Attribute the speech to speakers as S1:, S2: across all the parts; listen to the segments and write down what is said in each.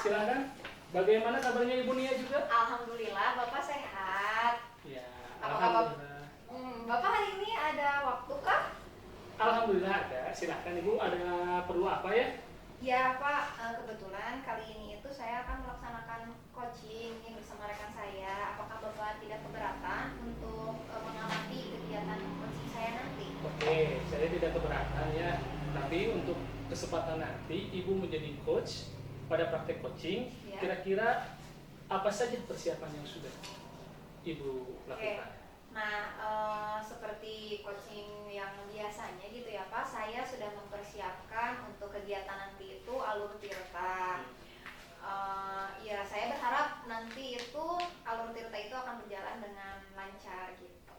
S1: Silakan. Bagaimana kabarnya Ibu Nia juga?
S2: Alhamdulillah, Bapak sehat.
S1: Ya,
S2: Apakah
S1: alhamdulillah.
S2: Bapak hari ini ada waktu kah?
S1: Alhamdulillah ada. Silakan Ibu, ada perlu apa ya?
S2: Ya Pak, kebetulan kali ini itu saya akan melaksanakan coaching ini bersama rekan saya. Apakah Bapak tidak keberatan untuk mengamati kegiatan coaching saya nanti?
S1: Oke, saya tidak keberatan ya. Tapi untuk kesempatan nanti Ibu menjadi coach pada praktek coaching,
S2: Ya.
S1: kira-kira apa saja persiapan yang sudah Ibu
S2: Oke.
S1: lakukan?
S2: Nah, seperti coaching yang biasanya gitu ya Pak, saya sudah mempersiapkan untuk kegiatan nanti itu alur tirta. Ya, saya berharap nanti itu alur tirta itu akan berjalan dengan lancar gitu.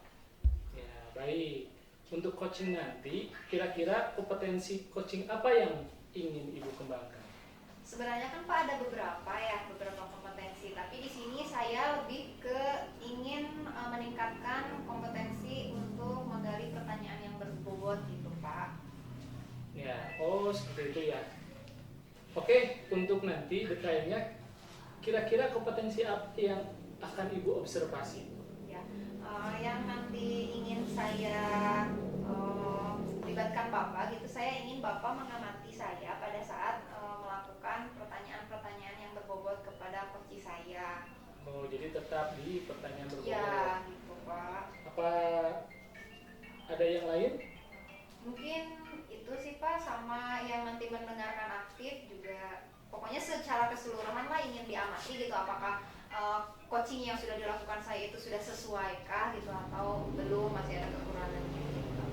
S1: Ya, baik. Untuk coaching nanti, kira-kira kompetensi coaching apa yang ingin Ibu kembangkan?
S2: Sebenarnya kan Pak ada beberapa kompetensi, tapi di sini saya lebih ke ingin meningkatkan kompetensi untuk menggali pertanyaan yang berbobot gitu Pak.
S1: Ya, oh seperti itu ya. Oke, untuk nanti detailnya, kira-kira kompetensi apa yang akan Ibu observasi?
S2: Ya, yang nanti ingin saya libatkan Bapak gitu, saya ingin Bapak mengamati saya pada saat melakukan pertanyaan-pertanyaan yang berbobot kepada coach saya.
S1: Oh, jadi tetap di pertanyaan berbobot.
S2: Ya, gitu Pak.
S1: Apa ada yang lain?
S2: Mungkin itu sih Pak, sama yang nanti mendengarkan aktif juga. Pokoknya secara keseluruhan lah ingin diamati gitu, apakah coaching yang sudah dilakukan saya itu sudah sesuaikah gitu atau belum, masih ada kekurangannya gitu.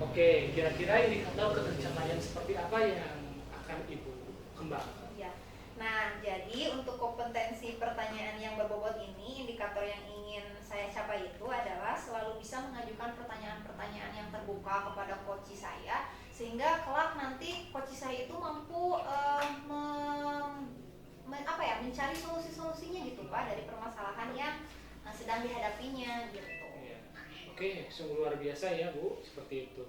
S1: Oke, kira-kira indikator ketercapaian seperti apa yang akan Ibu kembangkan?
S2: Ya. Nah, jadi untuk kompetensi pertanyaan yang berbobot ini, indikator yang ingin saya capai itu adalah selalu bisa mengajukan pertanyaan-pertanyaan yang terbuka kepada coach saya, sehingga kelak nanti coach saya itu mampu mencari solusi-solusinya gitu Pak dari permasalahan yang sedang dihadapinya gitu.
S1: Ya. Oke, sungguh luar biasa ya Bu, seperti itu.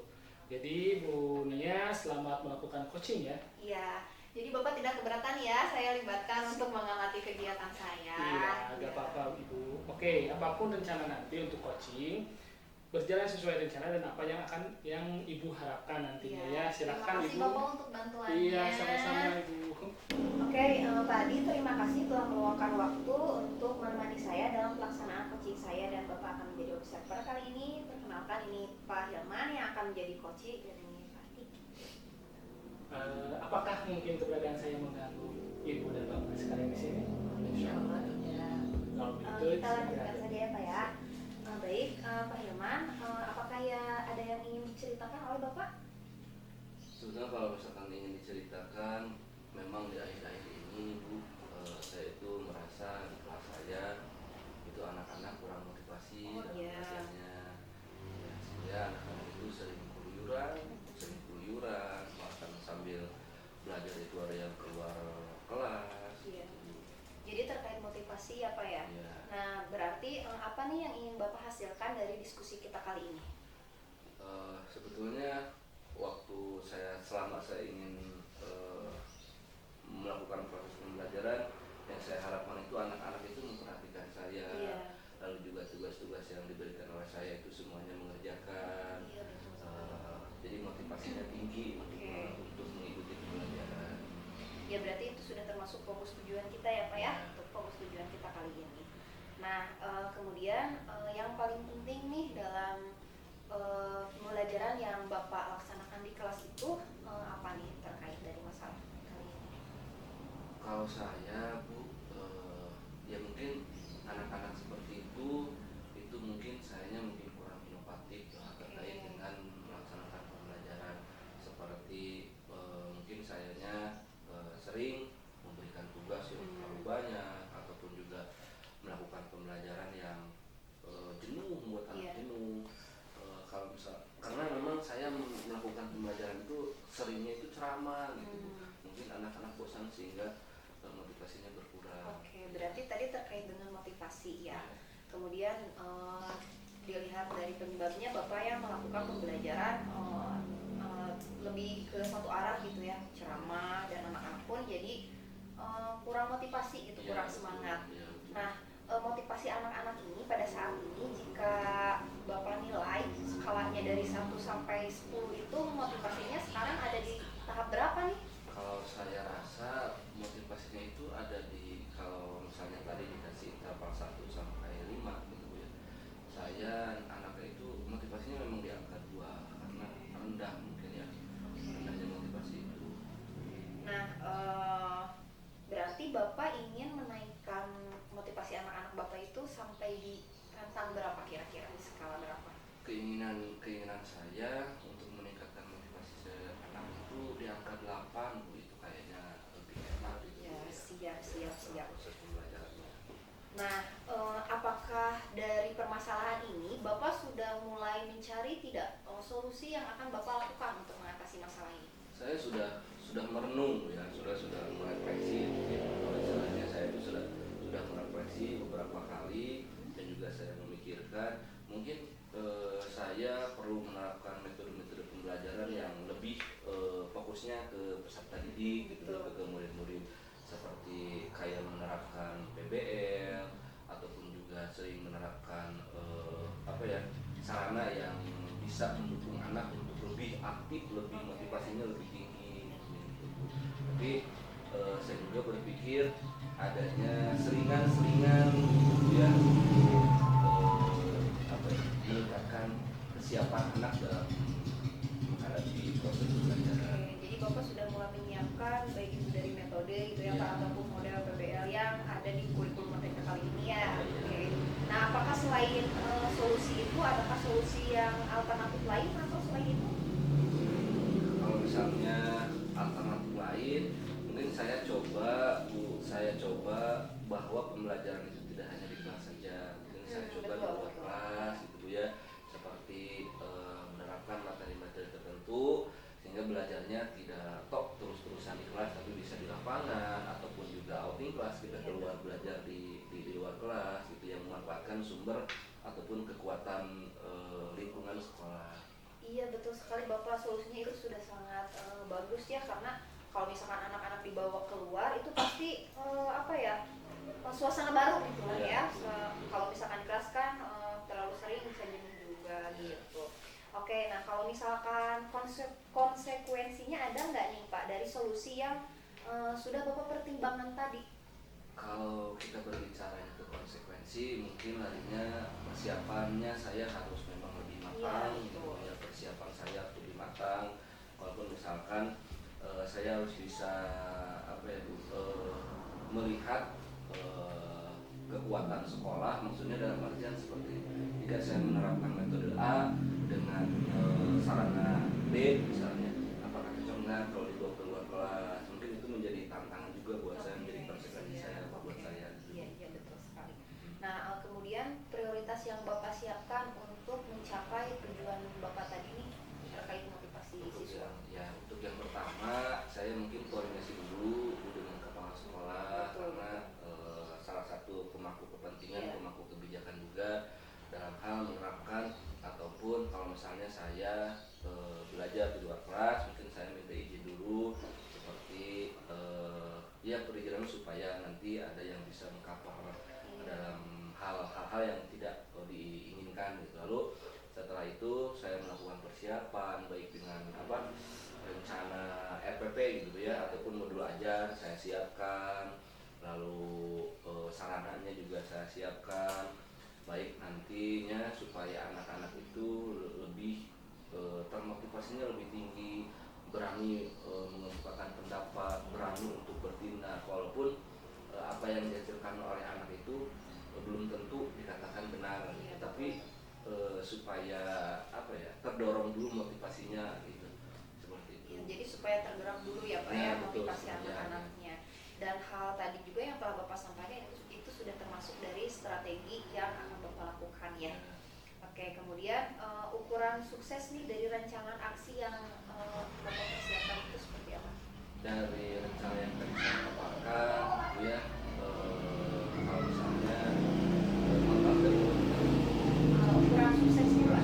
S1: Jadi Bu Nia selamat melakukan coaching ya.
S2: Iya. Jadi Bapak tidak keberatan ya saya libatkan untuk mengamati kegiatan saya.
S1: Iya, agak apa-apa Ibu. Oke, apapun rencana nanti untuk coaching berjalan sesuai rencana dan apa yang Ibu harapkan nantinya ya. Silakan
S2: Terima kasih
S1: Ibu.
S2: Bapak untuk bantuannya.
S1: Iya, sama-sama Ibu.
S2: Oke, Pak Adi, terima kasih telah meluangkan waktu untuk menemani saya dalam pelaksanaan coaching saya dan Bapak akan menjadi observer kali ini. Perkenalkan, ini Pak Hilman yang akan menjadi coaching dan ini Pak Adi.
S1: Apakah mungkin keberadaan saya mengganggu Ibu dan Bapak sekalian di sini?
S2: Insya Allah tidak.
S1: Kalau begitu,
S2: Kita lanjutkan
S1: silakan.
S2: saja ya Pak ya. Baik, Pak Hilman, apakah ya ada yang ingin diceritakan oleh Bapak?
S3: Sebenarnya kalau misalkan ingin diceritakan, memang di akhir-akhir ini Bu, saya itu merasa di kelas saya itu anak-anak kurang motivasi dalam belajarnya. Ya, sehingga anak-anak itu sering keluyuran, bahkan sambil belajar itu ada yang keluar kelas.
S2: Iya.
S3: Gitu.
S2: Jadi terkait motivasi ya Pak ya.
S3: Ya.
S2: Nah, berarti apa nih yang ingin Bapak hasilkan dari diskusi kita kali ini?
S3: Sebetulnya waktu selama saya ingin melakukan proses pembelajaran, yang saya harapkan itu anak-anak itu memperhatikan saya.
S2: Iya.
S3: Lalu juga tugas-tugas yang diberikan oleh saya itu semuanya mengerjakan.
S2: Iya, betul.
S3: Jadi motivasinya tinggi untuk mengikuti pembelajaran.
S2: Ya berarti itu sudah termasuk fokus tujuan kita ya Pak ya, untuk fokus tujuan kita kali ini. Nah, kemudian yang paling penting nih dalam pembelajaran yang Bapak laksanakan di kelas itu apa nih terkait dari masalah kali ini?
S3: Kalau saya Bu, ya mungkin anak-anak seperti itu mungkin sayanya mungkin kurang inovatif terkait dengan melaksanakan pembelajaran, seperti mungkin sayanya sering memberikan tugas yang terlalu banyak ataupun juga melakukan pembelajaran yang jenuh, membuat anak jenuh. Kalau misal karena memang saya melakukan pembelajaran itu seringnya itu ceramah gitu, mungkin anak-anak bosan sehingga motivasinya berkurang.
S2: Oke, berarti tadi terkait dengan motivasi ya. Kemudian dilihat dari penyebabnya Bapak yang melakukan pembelajaran lebih ke satu arah gitu ya, ceramah, dan anak-anak pun jadi kurang motivasi gitu, kurang semangat. Nah, motivasi anak-anak ini pada saat ini jika Bapak nilai skalanya dari 1 sampai 10 itu motivasinya sekarang ada di tahap berapa nih?
S3: Kalau saya rasa motivasinya itu ada di, kalau misalnya tadi dikasih interval 1 sampai 5 gitu Bu ya. Saya anaknya itu motivasinya memang di angka 2 karena rendah mungkin ya. Rendahnya motivasi itu.
S2: Nah, berarti Bapak ingin menaikkan motivasi anak-anak Bapak itu sampai di rentang berapa kira-kira, di skala berapa?
S3: Keinginan saya untuk meningkatkan motivasi anak itu di angka 8 Bu, itu kayaknya lebih enak gitu
S2: Ya,
S3: Bu ya.
S2: siap.
S3: Proses pembelajarannya.
S2: Nah, apakah dari permasalahan ini Bapak sudah mulai mencari tidak solusi yang akan Bapak lakukan untuk mengatasi masalah ini?
S3: Saya sudah merenung ya, sudah merefleksi mungkin kalau istilahnya saya itu sudah merefleksi beberapa kali dan juga saya memikirkan mungkin saya perlu menerapkan metode-metode pembelajaran yang lebih fokusnya ke peserta didik gitu, ke murid-murid, seperti kayak menerapkan PBL ataupun juga sering menerapkan sarana yang bisa mendukung anak untuk lebih aktif, lebih motivasinya lebih tinggi gitu. Tapi saya juga berpikir adanya selingan-selingan gitu ya, meningkatkan kesiapan anak dalam menghadapi proses pembelajaran.
S2: Jadi Bapak sudah mulai menyiapkan baik itu dari metode gitu ya Pak, ataupun model PBL yang ada di kurikulum Merdeka kali ini ya. Oke. Nah, apakah selain solusi itu adakah solusi yang alternatif lain atau selain itu?
S3: Kalau misalnya alternatif lain, mungkin saya coba bahwa pembelajaran itu tidak hanya di kelas saja. Mungkin saya coba di luar kelas gitu Bu ya, seperti menerapkan materi-materi tertentu sehingga belajarnya tidak terus-terusan di kelas, tapi bisa di lapangan ataupun juga outing kelas, kita keluar belajar di luar kelas gitu, yang memanfaatkan sumber ataupun kekuatan lingkungan sekolah.
S2: Iya, betul sekali Bapak, solusinya itu sudah sangat bagus ya, karena kalau misalkan anak-anak dibawa keluar itu pasti suasana baru gitu lah ya. Kalau misalkan di kelas kan terlalu sering bisa jenuh juga gitu. Oke, nah kalau misalkan konsekuensinya ada nggak nih Pak dari solusi yang sudah Bapak pertimbangkan tadi?
S3: Kalau kita berbicara ke konsekuensi, mungkin larinya persiapannya saya harus memang lebih matang gitu ya, persiapan saya harus lebih matang. Walaupun misalkan saya harus bisa melihat kekuatan sekolah, maksudnya dalam artian seperti jika saya menerapkan metode A dengan sarana B misalnya, apakah cocok nggak kalau dibawa keluar kelas? Mungkin itu menjadi tantangan juga buat saya, menjadi konsekuensi saya buat saya.
S2: Iya, betul sekali. Nah, kemudian prioritas yang Bapak siapkan untuk mencapai tujuan Bapak tadi nih terkait motivasi siswa.
S3: Untuk yang pertama, saya mungkin koordinasi dulu dengan kepala sekolah, karena salah satu pemangku kepentingan, pemangku kebijakan juga dalam hal menerapkan, ataupun kalau misalnya saya belajar di luar kelas, mungkin saya minta izin dulu, seperti perizinan supaya nanti ada yang bisa mengcover dalam hal-hal yang tidak diinginkan gitu. Lalu setelah itu saya melakukan persiapan baik dengan rencana RPP gitu ya, ataupun modul ajar saya siapkan, lalu sarananya juga saya siapkan, baik nantinya supaya anak-anak itu lebih termotivasinya lebih tinggi, berani mengemukakan pendapat, berani untuk bertindak, walaupun apa yang dihasilkan oleh anak itu belum tentu dikatakan benar, tapi supaya terdorong dulu motivasinya gitu, seperti itu.
S2: Ya, jadi supaya tergerak dulu ya Pak ya, motivasi anak-anaknya. Dan hal tadi juga yang telah Bapak sampaikan itu sudah termasuk dari strategi yang akan Bapak lakukan ya. Oke, kemudian ukuran sukses nih dari rancangan aksi yang Bapak persiapkan itu seperti apa?
S3: Dari rencana yang tadi saya paparkan ya, kalau misalnya
S2: ukuran suksesnya Pak?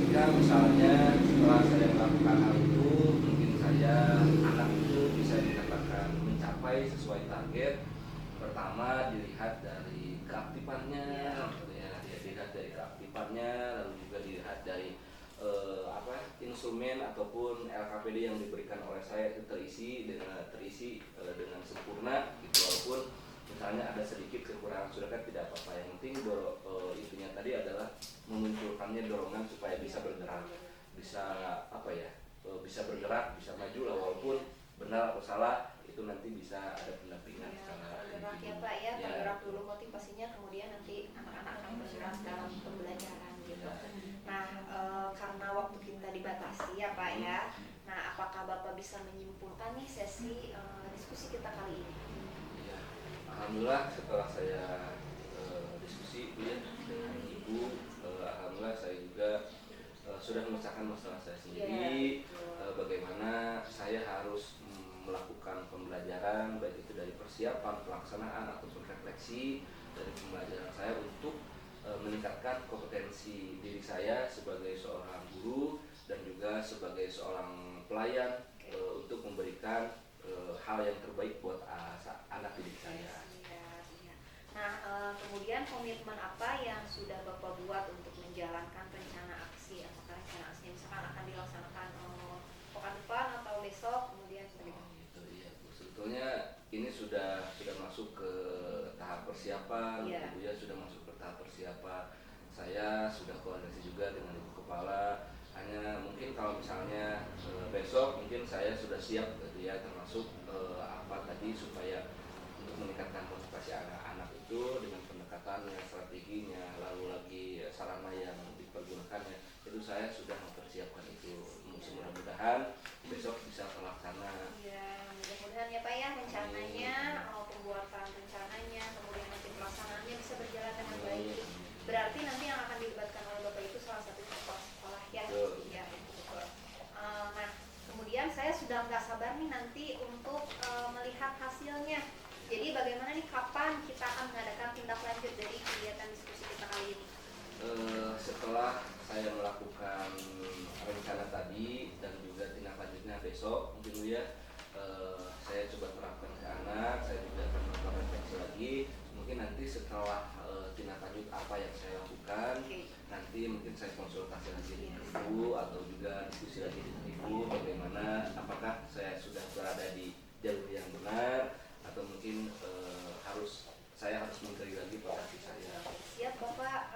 S3: Jika misalnya setelah saya melakukan hal itu, mungkin anak itu bisa dikatakan sesuai target. Pertama dilihat dari keaktifannya, gitu ya, dilihat dari keaktifannya, lalu juga dilihat dari instrumen ataupun LKPD yang diberikan oleh saya itu terisi dengan sempurna, gitu. Walaupun misalnya ada sedikit kekurangan sudah tidak apa-apa, yang penting intinya tadi adalah memunculkannya dorongan supaya bisa bergerak, bisa bisa bergerak, bisa maju lah, walaupun benar atau salah itu nanti bisa ada pendampingan secara
S2: bergerak ya Pak ya, bergerak dulu motivasinya, kemudian nanti anak-anak akan bergerak dalam pembelajaran gitu. Nah, karena waktu kita dibatasi ya Pak ya, nah apakah Bapak bisa menyimpulkan nih sesi diskusi kita kali ini?
S3: Ya, alhamdulillah setelah saya diskusi dengan Ibu, alhamdulillah saya juga sudah memecahkan masalah saya sendiri, bagaimana saya harus melakukan pembelajaran, baik itu dari persiapan, pelaksanaan, ataupun refleksi dari pembelajaran saya untuk meningkatkan kompetensi diri saya sebagai seorang guru dan juga sebagai seorang pelayan, untuk memberikan hal yang terbaik buat anak didik saya.
S2: Nah, kemudian komitmen apa yang sudah Bapak buat untuk menjalankan rencana aksi? Apakah rencana aksi misalkan akan dilaksanakan pekan depan atau besok, kemudian seperti itu?
S3: Gitu, ya, Bu. Sebetulnya ini sudah masuk ke tahap persiapan, Ibu ya, sudah masuk ke tahap persiapan. Saya sudah koordinasi juga dengan Ibu Kepala. Hanya mungkin kalau misalnya besok mungkin saya sudah siap, gitu ya, termasuk apa tadi supaya untuk meningkatkan motivasi anak-anak itu dengan pendekatannya, strateginya, lalu lagi sarana yang dipergunakannya, itu saya sudah mempersiapkan itu. Mudah-mudahan besok bisa terlaksana.
S2: Ya, mudah-mudahan ya Pak ya, rencananya, pembuatan rencananya, kemudian nanti pelaksanaannya bisa berjalan dengan baik. Berarti nanti yang akan dilibatkan oleh Bapak itu salah satu sekolah ya. Ya, betul. Nah, kemudian saya sudah nggak sabar nih nanti untuk melihat hasilnya. Jadi bagaimana nih, kapan kita akan mengadakan tindak lanjut dari kegiatan diskusi kita kali ini?
S3: Setelah saya melakukan rencana tadi dan juga tindak lanjutnya besok, mungkin ya, saya coba terapkan ke anak, saya juga akan melakukan refleksi lagi. Mungkin nanti setelah tindak lanjut apa yang saya lakukan, nanti mungkin saya konsultasi lagi dengan Ibu atau juga diskusi lagi dengan Ibu bagaimana, apakah saya sudah berada di jalur yang benar atau mungkin saya harus menteri lagi posisi saya.
S2: Siap Bapak,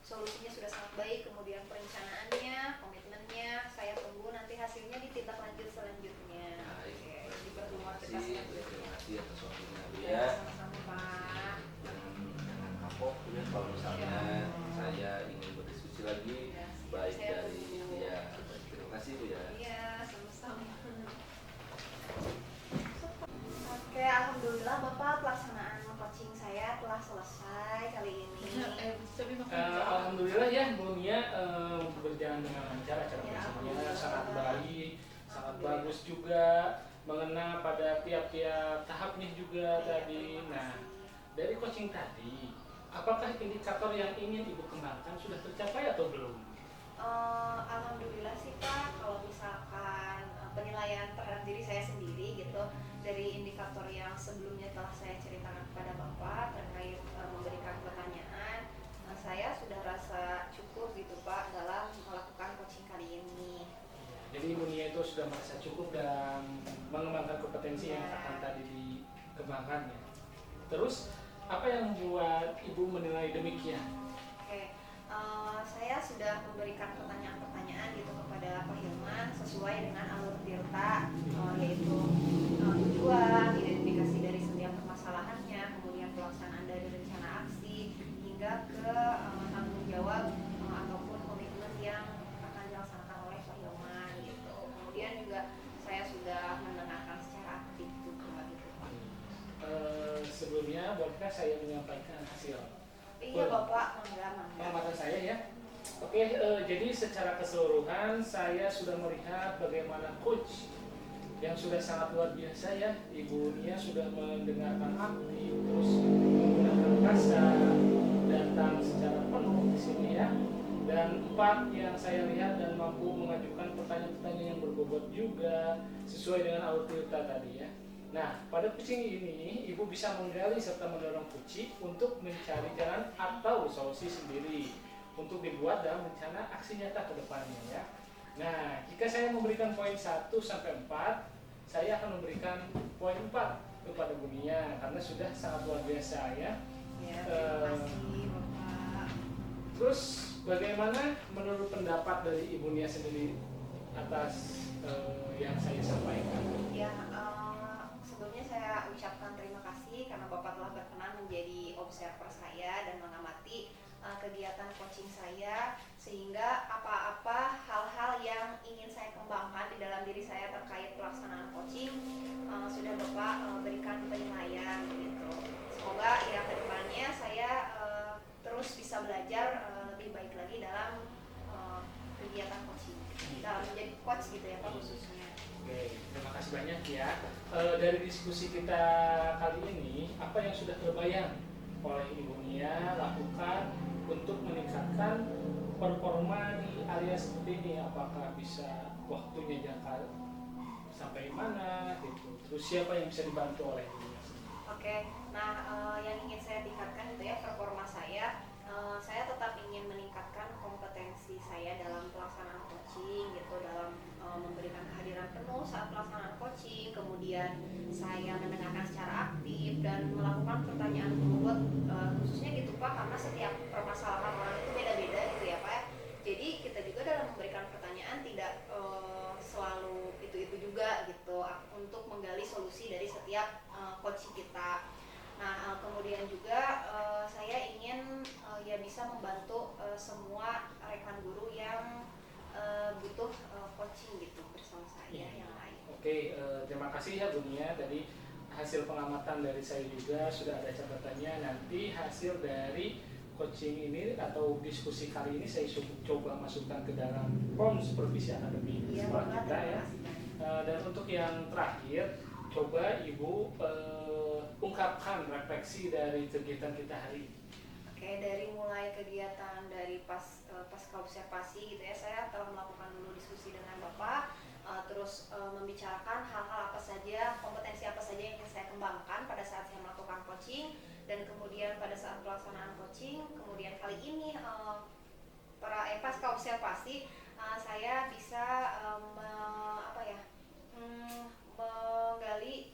S2: solusinya sudah sangat baik, kemudian perencanaannya, komitmennya, saya tunggu nanti hasilnya di tindak lanjut selanjutnya.
S3: Baik,
S2: Dipertemuan kita
S3: terima kasih atas waktunya Bu
S2: ya.
S3: ya.
S2: Sama-sama Pak.
S3: Jangan kapok ya kalau misalnya saya ingin berdiskusi lagi, baik
S2: Saya
S3: dari
S2: tunggu.
S3: ya. Terima kasih Bu ya.
S2: Iya, sama-sama. Oke, alhamdulillah Bapak, pelaksanaan coaching saya telah selesai kali ini.
S1: Alhamdulillah ya Bu Nia, berjalan dengan lancar acara
S2: Ya,
S1: coachingnya, sangat baik, sangat bagus juga, mengena pada tiap-tiap tahapnya juga tadi. Nah, dari coaching tadi, apakah indikator yang ingin Ibu kembangkan sudah tercapai atau belum?
S2: Alhamdulillah sih Pak, kalau misalkan penilaian terhadap diri saya sendiri gitu, dari indikator yang sebelumnya telah saya ceritakan kepada Bapak terkait memberikan pertanyaan, saya sudah rasa cukup gitu Pak dalam melakukan coaching kali ini.
S1: Jadi Ibu Nia itu sudah merasa cukup dan mengembangkan kompetensi yang akan tadi dikembangkannya. Terus, apa yang membuat Ibu menilai demikian?
S2: Oke, saya sudah memberikan pertanyaan-pertanyaan gitu kepada Pak Hilman sesuai dengan alur tirta, yaitu tujuan, identifikasi dari setiap permasalahannya, kemudian pelaksanaan dari rencana aksi, hingga ke tanggung jawab ataupun komitmen yang akan dilaksanakan oleh Pak Hilman gitu. Kemudian juga saya sudah mendengarkan secara aktif juga gitu Pak.
S1: Sebelumnya, bolehkah saya menyampaikan hasil?
S2: Iya Bapak, mangga.
S1: Pengamatan saya ya. Oke, jadi secara keseluruhan saya sudah melihat bagaimana coach yang sudah sangat luar biasa ya. Ibu Nia sudah mendengarkan aktif, terus menggunakan rasa, datang secara penuh di sini ya. Dan 4 yang saya lihat dan mampu mengajukan pertanyaan-pertanyaan yang berbobot juga sesuai dengan alur tirta tadi ya. Nah, pada kucing ini, ibu bisa menggali serta mendorong kucing untuk mencari jalan atau solusi sendiri untuk dibuat dalam rencana aksi nyata ke depannya ya. Nah, jika saya memberikan poin 1 sampai 4, saya akan memberikan poin 4 kepada Bu Nia karena sudah sangat luar biasa ya.
S2: Ya, terima kasih Bapak.
S1: Terus bagaimana menurut pendapat dari Ibu Nia sendiri atas yang saya sampaikan?
S2: Ya, sebelumnya saya ucapkan terima kasih karena Bapak telah berkenan menjadi observer saya dan mengamati kegiatan coaching saya, sehingga apa-apa hal-hal yang ingin saya kembangkan di dalam diri saya terkait pelaksanaan coaching sudah Bapak berikan penilaian gitu. Semoga ya kedepannya saya terus bisa belajar lebih baik lagi dalam kegiatan coaching, dalam menjadi coach gitu ya Pak khususnya.
S1: Oke, terima kasih banyak ya. Dari diskusi kita kali ini, apa yang sudah terbayang oleh Ibu Nia lakukan untuk meningkatkan performa di area seperti ini? Apakah bisa waktunya jangka sampai mana gitu? Terus siapa yang bisa dibantu oleh Ibu Nia?
S2: Oke, nah yang ingin saya tingkatkan itu ya performa saya. Saya tetap ingin meningkatkan kompetensi saya dalam pelaksanaan coaching gitu, dalam memberikan kehadiran penuh saat pelaksanaan coaching, kemudian saya mendengarkan secara aktif dan melakukan pertanyaan bobot khususnya gitu Pak, karena setiap permasalahan orang itu beda-beda gitu ya Pak. Jadi kita juga dalam memberikan pertanyaan tidak selalu itu juga gitu untuk menggali solusi dari setiap coaching kita. Nah, kemudian juga saya ingin ya bisa membantu semua rekan guru yang butuh coaching gitu bersama saya yang lain.
S1: Oke, terima kasih ya Bu Nia. Dari hasil pengamatan dari saya juga sudah ada catatannya. Nanti hasil dari coaching ini atau diskusi kali ini saya coba masukkan ke dalam form supervisi akademi sekolah kita ya. Dan untuk yang terakhir, coba Ibu ungkapkan refleksi dari kegiatan kita hari ini.
S2: Oke, dari mulai kegiatan dari pasca observasi gitu ya, saya telah melakukan dulu diskusi dengan Bapak, terus membicarakan hal-hal apa saja, kompetensi apa saja yang ingin saya kembangkan pada saat saya melakukan coaching, dan kemudian pada saat pelaksanaan coaching, kemudian kali ini pasca observasi saya bisa menggali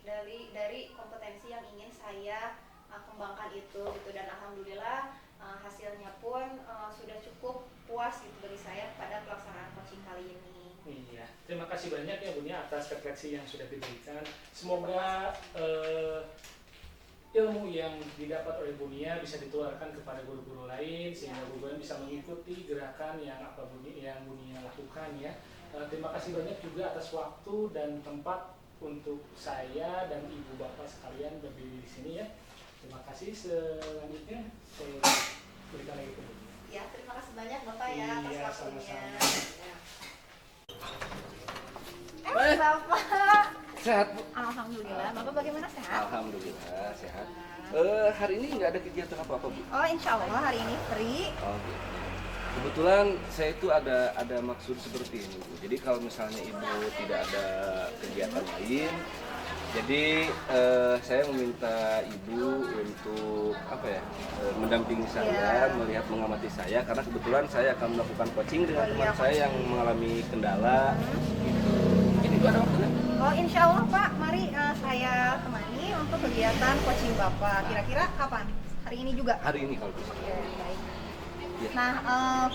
S2: dari kompetensi yang ingin saya kembangkan itu gitu, dan alhamdulillah hasilnya pun sudah cukup puas gitu bagi saya pada pelaksanaan coaching kali ini.
S1: Iya, terima kasih banyak ya Bu Nia atas refleksi yang sudah diberikan. Semoga ilmu yang didapat oleh Bu Nia bisa ditularkan kepada guru-guru lain sehingga guru-guru bisa mengikuti gerakan yang Bu Nia lakukan ya. Terima kasih banyak juga atas waktu dan tempat untuk saya dan ibu bapak sekalian berdiri di sini ya. Terima kasih. Selanjutnya saya berikan lagi ke Bu Nia.
S2: Ya, terima kasih banyak Bapak ya atas
S1: Iya,
S2: waktunya.
S1: sama-sama.
S2: Ya. Bapak.
S3: Sehat Bu?
S2: Alhamdulillah. Bapak bagaimana, sehat?
S3: Alhamdulillah sehat. Hari ini nggak ada kegiatan apa-apa Bu?
S2: Oh, insya Allah hari ini free.
S3: Oh gitu. Kebetulan saya itu ada maksud seperti ini Bu. Jadi kalau misalnya Ibu tidak ada kegiatan lain, jadi saya meminta Ibu untuk mendampingi saya, melihat mengamati saya, karena kebetulan saya akan melakukan coaching dengan teman saya yang mengalami kendala. Gitu. Ini juga ada waktunya?
S2: Oh, insya Allah Pak, mari saya temani untuk kegiatan coaching Bapak. Kira-kira kapan? Hari ini juga?
S3: Hari ini kalau bisa.
S2: Oke, baik.
S3: Ya.
S2: Nah,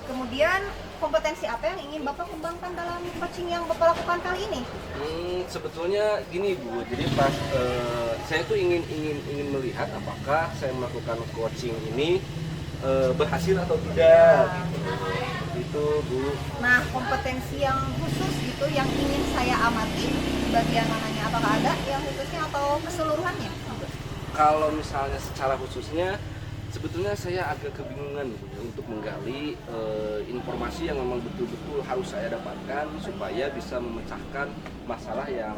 S2: kemudian kompetensi apa yang ingin Bapak kembangkan dalam coaching yang Bapak lakukan kali ini?
S3: Sebetulnya gini Bu, jadi pas saya tuh ingin melihat apakah saya melakukan coaching ini berhasil atau tidak. Itu Bu.
S2: Nah, kompetensi yang khusus gitu yang ingin saya amati bagian mananya, apakah ada yang khususnya atau keseluruhannya?
S3: Kalau misalnya secara khususnya, sebetulnya saya agak kebingungan Bu, untuk menggali informasi yang memang betul-betul harus saya dapatkan supaya bisa memecahkan masalah yang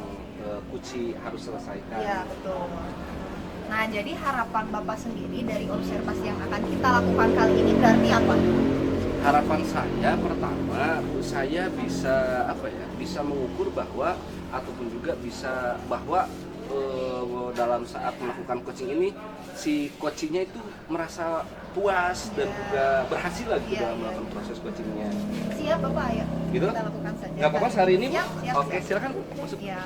S3: Kuci harus selesaikan.
S2: Iya, betul. Nah, jadi harapan Bapak sendiri dari observasi yang akan kita lakukan kali ini berarti apa?
S3: Harapan saya pertama, saya bisa bisa mengukur bahwa ataupun juga bisa bahwa dalam saat melakukan coaching ini si coachingnya itu merasa puas dan juga berhasil lagi dalam melakukan proses coachingnya.
S2: Siap Bapak, ayo
S3: Gitu?
S2: kita lakukan saja.
S3: Nggak apa-apa hari ini, Bu?
S2: Siap, siap,
S3: Oke,
S2: siap.
S3: silakan Bu, masuk.
S2: Ya.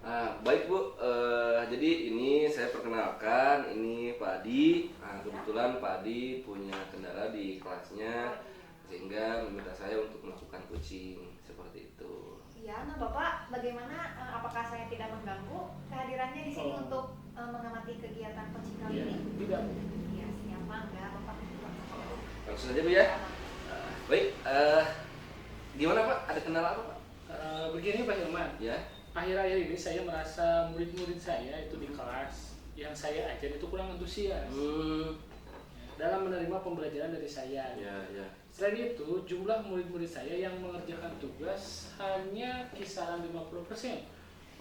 S3: Nah, baik Bu, jadi ini saya perkenalkan, ini Pak Adi. Nah, kebetulan Pak Adi punya kendala di kelasnya sehingga meminta saya untuk melakukan coaching seperti itu.
S2: Ya, nah Bapak, bagaimana? Apakah saya tidak mengganggu kehadirannya di sini
S1: Oh.
S2: untuk mengamati kegiatan coaching kali
S1: Ya,
S2: ini?
S1: tidak.
S2: Ya, siap Mangga Bapak.
S3: Langsung saja Bu ya. Baik, gimana Pak? Ada kendala apa Pak?
S1: Begini Pak Hilman,
S3: Ya.
S1: akhir-akhir ini saya merasa murid-murid saya itu di kelas yang saya ajar itu kurang antusias dalam menerima pembelajaran dari saya.
S3: Ya, ya.
S1: Selain itu, jumlah murid-murid saya yang mengerjakan tugas hanya kisaran 50%.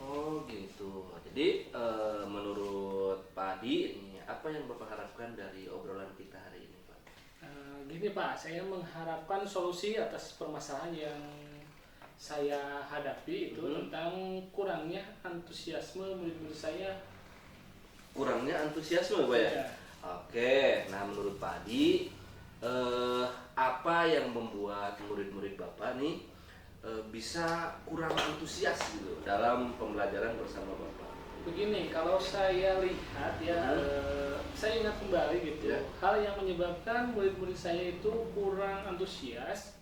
S3: Oh gitu. Jadi menurut Pak Adi ini apa yang Bapak harapkan dari obrolan kita hari ini Pak?
S1: Gini Pak, saya mengharapkan solusi atas permasalahan yang saya hadapi itu tentang kurangnya antusiasme murid-murid saya.
S3: Kurangnya antusiasme Pak ya?
S1: Ya.
S3: Oke, nah menurut Pak Adi apa yang membuat murid-murid Bapak nih bisa kurang antusias gitu dalam pembelajaran bersama Bapak?
S1: Begini, kalau saya lihat ya, saya ingat kembali gitu,
S3: Ya.
S1: hal yang menyebabkan murid-murid saya itu kurang antusias.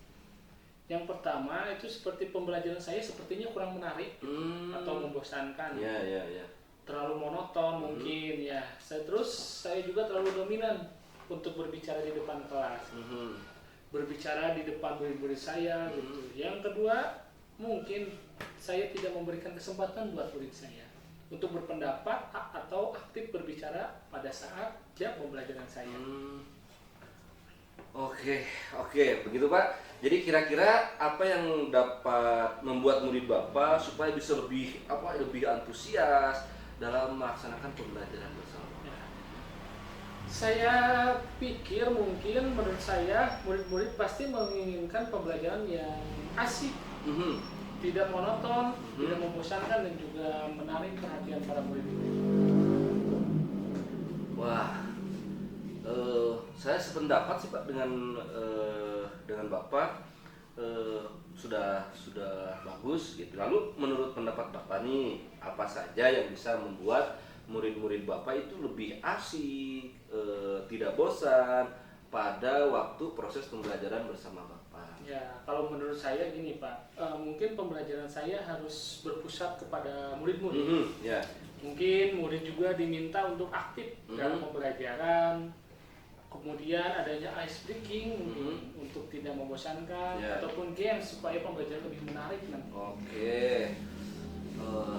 S1: Yang pertama itu seperti pembelajaran saya sepertinya kurang menarik atau membosankan,
S3: Ya, ya, ya.
S1: terlalu monoton mungkin ya. Terus saya juga terlalu dominan untuk berbicara di depan kelas, berbicara di depan murid-murid saya gitu. Yang kedua, mungkin saya tidak memberikan kesempatan buat murid saya untuk berpendapat atau aktif berbicara pada saat jam pembelajaran saya.
S3: Oke, begitu Pak. Jadi kira-kira apa yang dapat membuat murid Bapak supaya bisa lebih antusias dalam melaksanakan pembelajaran bersama?
S1: Ya. Saya pikir mungkin menurut saya murid-murid pasti menginginkan pembelajaran yang asik, tidak monoton, tidak membosankan dan juga menarik perhatian para murid-murid.
S3: Wah, saya sependapat sih Pak dengan Bapak. Sudah bagus gitu. Lalu menurut pendapat Bapak nih, apa saja yang bisa membuat murid-murid Bapak itu lebih asik, tidak bosan pada waktu proses pembelajaran bersama Bapak?
S1: Ya, kalau menurut saya gini Pak, mungkin pembelajaran saya harus berpusat kepada murid-murid.
S3: Ya.
S1: Mungkin murid juga diminta untuk aktif dalam pembelajaran. Kemudian adanya ice breaking mungkin untuk tidak membosankan,
S3: Ya.
S1: ataupun games supaya pembelajaran lebih menarik nanti.
S3: Oke.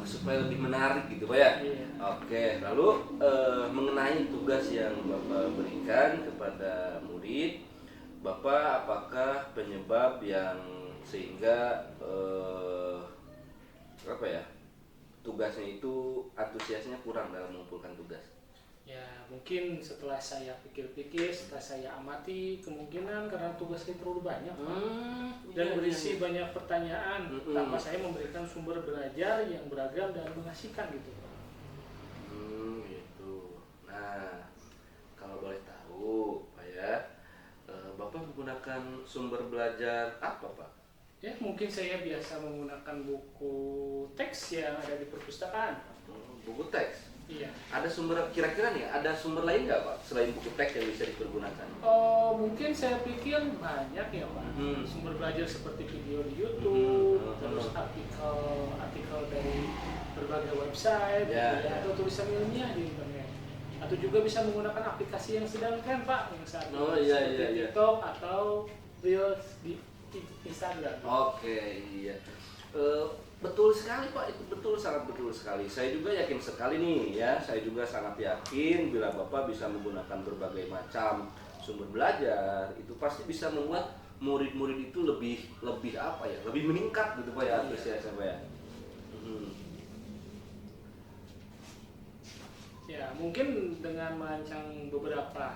S3: Supaya lebih menarik gitu Pak ya?
S1: Iya.
S3: Oke, lalu mengenai tugas yang Bapak berikan kepada murid, Bapak apakah penyebab yang sehingga tugasnya itu antusiasnya kurang dalam mengumpulkan tugas?
S1: Ya, mungkin setelah saya pikir-pikir, setelah saya amati, kemungkinan karena tugasnya terlalu banyak Pak, dan berisi banyak pertanyaan tanpa saya memberikan sumber belajar yang beragam dan mengasihkan gitu Pak.
S3: Gitu. Nah, kalau boleh tahu Pak ya, Bapak menggunakan sumber belajar apa Pak?
S1: Ya, mungkin saya biasa menggunakan buku teks yang ada di perpustakaan.
S3: Buku teks?
S1: Iya.
S3: Ada sumber, kira-kira nih, ada sumber lain nggak Pak selain buku teks yang bisa dipergunakan?
S1: Oh, mungkin saya pikir banyak ya Pak. Sumber belajar seperti video di YouTube, terus artikel dari berbagai website,
S3: Ya,
S1: gitu ya, atau tulisan ilmiah di internet. Atau juga bisa menggunakan aplikasi yang sedang tren Pak, yang saat ini
S3: Oh, iya,
S1: seperti
S3: iya, iya.
S1: TikTok atau Reels di Instagram.
S3: Oke, iya. Betul sekali Pak, itu betul, sangat betul sekali. Saya juga yakin sekali nih ya, saya juga sangat yakin bila Bapak bisa menggunakan berbagai macam sumber belajar, itu pasti bisa membuat murid-murid itu lebih apa ya, lebih meningkat gitu Pak ya, antusiasnya Pak ya.
S1: Ya, mungkin dengan merancang beberapa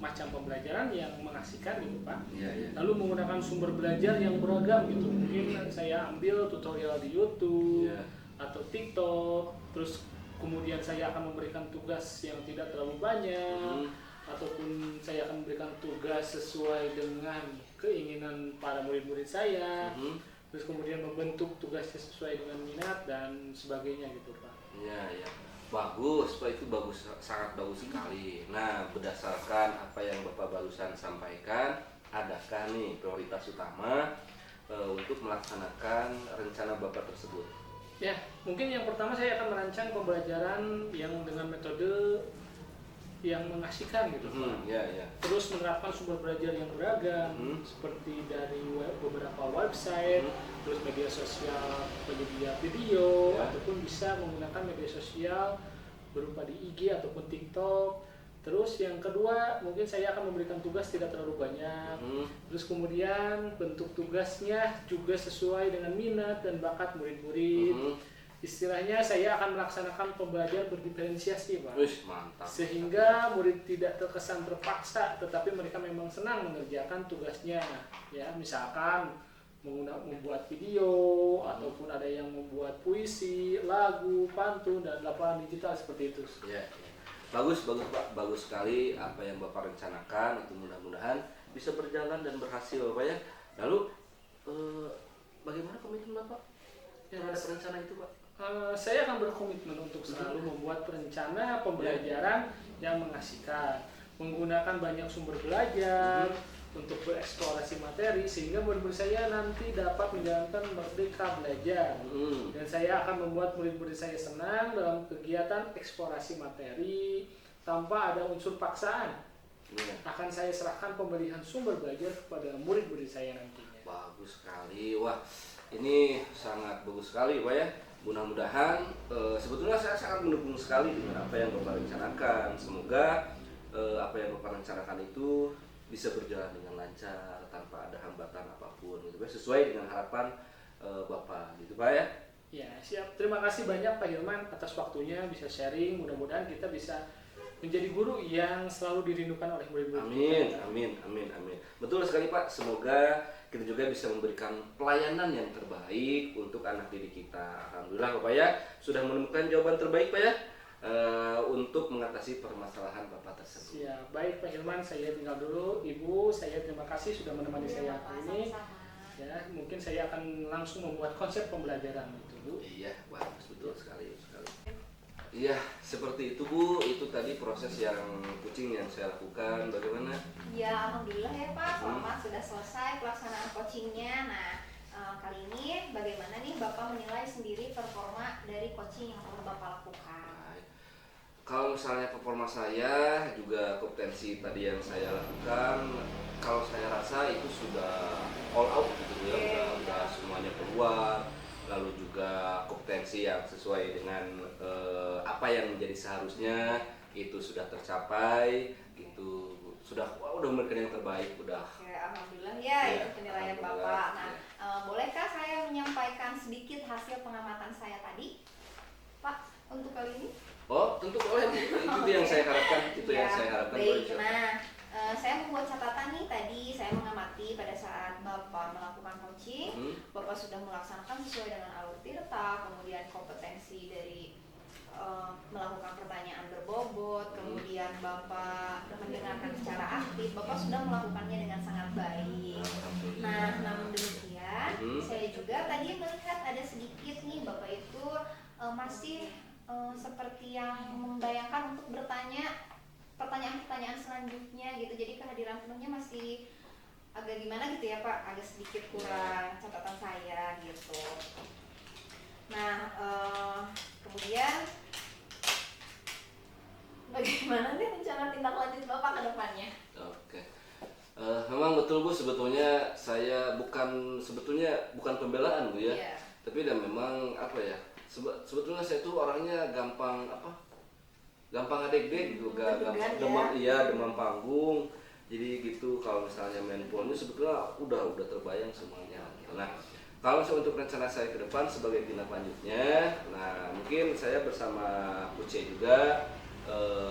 S1: macam pembelajaran yang mengasihkan gitu Pak.
S3: Iya, iya.
S1: Lalu menggunakan sumber belajar yang beragam gitu. Mungkin saya ambil tutorial di YouTube
S3: Iya.
S1: atau TikTok, terus kemudian saya akan memberikan tugas yang tidak terlalu banyak, ataupun saya akan memberikan tugas sesuai dengan keinginan para murid-murid saya. Terus kemudian membentuk tugasnya sesuai dengan minat dan sebagainya gitu Pak.
S3: Iya, iya. Bagus, Pak, itu bagus, sangat bagus sekali. Nah, berdasarkan apa yang Bapak barusan sampaikan, adakah nih prioritas utama untuk melaksanakan rencana Bapak tersebut?
S1: Ya, mungkin yang pertama saya akan merancang pembelajaran yang dengan metode yang mengasihkan gitu Pak.
S3: Ya, ya.
S1: Terus menerapkan sumber belajar yang beragam seperti dari beberapa website, terus media sosial penyedia video,
S3: Ya.
S1: ataupun bisa menggunakan media sosial berupa di IG ataupun TikTok. Terus yang kedua mungkin saya akan memberikan tugas tidak terlalu banyak. Terus kemudian bentuk tugasnya juga sesuai dengan minat dan bakat murid-murid. Istilahnya saya akan melaksanakan pembelajaran berdiferensiasi Pak.
S3: Wih, mantap.
S1: Sehingga murid tidak terkesan terpaksa, tetapi mereka memang senang mengerjakan tugasnya. Ya, misalkan membuat video, ataupun ada yang membuat puisi, lagu, pantun, dan laporan digital seperti itu.
S3: Ya, ya. Bagus, bagus Pak, bagus sekali apa yang Bapak rencanakan, itu mudah-mudahan bisa berjalan dan berhasil Pak ya. Lalu bagaimana komitmen Bapak terhadap rencana itu Pak?
S1: Saya akan berkomitmen untuk selalu membuat rencana pembelajaran yang mengasihkan, menggunakan banyak sumber belajar untuk bereksplorasi materi sehingga murid-murid saya nanti dapat menjalankan merdeka belajar. Dan saya akan membuat murid-murid saya senang dalam kegiatan eksplorasi materi tanpa ada unsur paksaan. Akan saya serahkan pemilihan sumber belajar kepada murid-murid saya nantinya.
S3: Bagus sekali, wah ini sangat bagus sekali Pak ya. Mudah-mudahan sebetulnya saya sangat mendukung sekali dengan apa yang Bapak rencanakan. Semoga apa yang Bapak rencanakan itu bisa berjalan dengan lancar tanpa ada hambatan apapun gitu Pak, sesuai dengan harapan Bapak gitu Pak ya.
S1: Ya, siap. Terima kasih banyak Pak Hilman atas waktunya bisa sharing. Mudah-mudahan kita bisa menjadi guru yang selalu dirindukan oleh murid-murid.
S3: Amin, amin, amin, amin. Betul sekali Pak. Semoga kita juga bisa memberikan pelayanan yang terbaik untuk anak didik kita. Alhamdulillah Bapak ya, sudah menemukan jawaban terbaik Pak ya untuk mengatasi permasalahan Bapak tersebut.
S1: Ya, baik Pak Hilman, saya tinggal dulu. Ibu, saya terima kasih sudah menemani saya hari ini. Ya, mungkin saya akan langsung membuat konsep pembelajaran itu, Bu.
S3: Iya, bagus, betul sekali, sekali. Iya, seperti itu Bu. Itu tadi proses yang coaching yang saya lakukan. Bagaimana?
S2: Ya, alhamdulillah ya Pak, selamat sudah selesai pelaksanaan coachingnya. Nah, kali ini bagaimana nih Bapak menilai sendiri performa dari coaching yang telah Bapak lakukan?
S3: Baik. Kalau misalnya performa saya juga kompetensi tadi yang saya lakukan, kalau saya rasa itu sudah all out gitu ya, udah semuanya keluar. Lalu juga kompetensi yang sesuai dengan apa yang menjadi seharusnya itu sudah tercapai, itu sudah udah memberikan yang terbaik, udah.
S2: Oke, alhamdulillah ya, itu penilaian Bapak. Nah, bolehkah saya menyampaikan sedikit hasil pengamatan saya tadi, Pak, untuk kali ini?
S3: Oh, tentu boleh. Itu yang saya harapkan, itu yang saya harapkan.
S2: Baik, nah, saya membuat catatan nih tadi saya mengamati pada saat Bapak melakukan coaching, Bapak sudah melaksanakan sesuai dengan alur tirta, kemudian kompetensi dari melakukan pertanyaan berbobot, kemudian Bapak mendengarkan secara aktif, Bapak sudah melakukannya dengan sangat baik. Nah, namun demikian, saya juga tadi melihat ada sedikit nih Bapak itu masih seperti yang membayangkan untuk bertanya pertanyaan-pertanyaan selanjutnya gitu, jadi kehadiran penuhnya masih agak gimana gitu ya Pak, agak sedikit kurang catatan saya gitu. Nah, kemudian bagaimana nih rencana tindak lanjut Bapak ke depannya?
S3: Oke. Memang betul Bu, sebetulnya saya sebetulnya bukan pembelaan Bu ya.
S2: Yeah.
S3: Tapi dan memang apa ya? Sebetulnya saya tuh orangnya gampang adek-dek gitu, demam panggung. Jadi gitu kalau misalnya main poni sebetulnya udah terbayang semuanya. Nah, kalau untuk rencana saya ke depan sebagai tindak lanjutnya, nah mungkin saya bersama Coach juga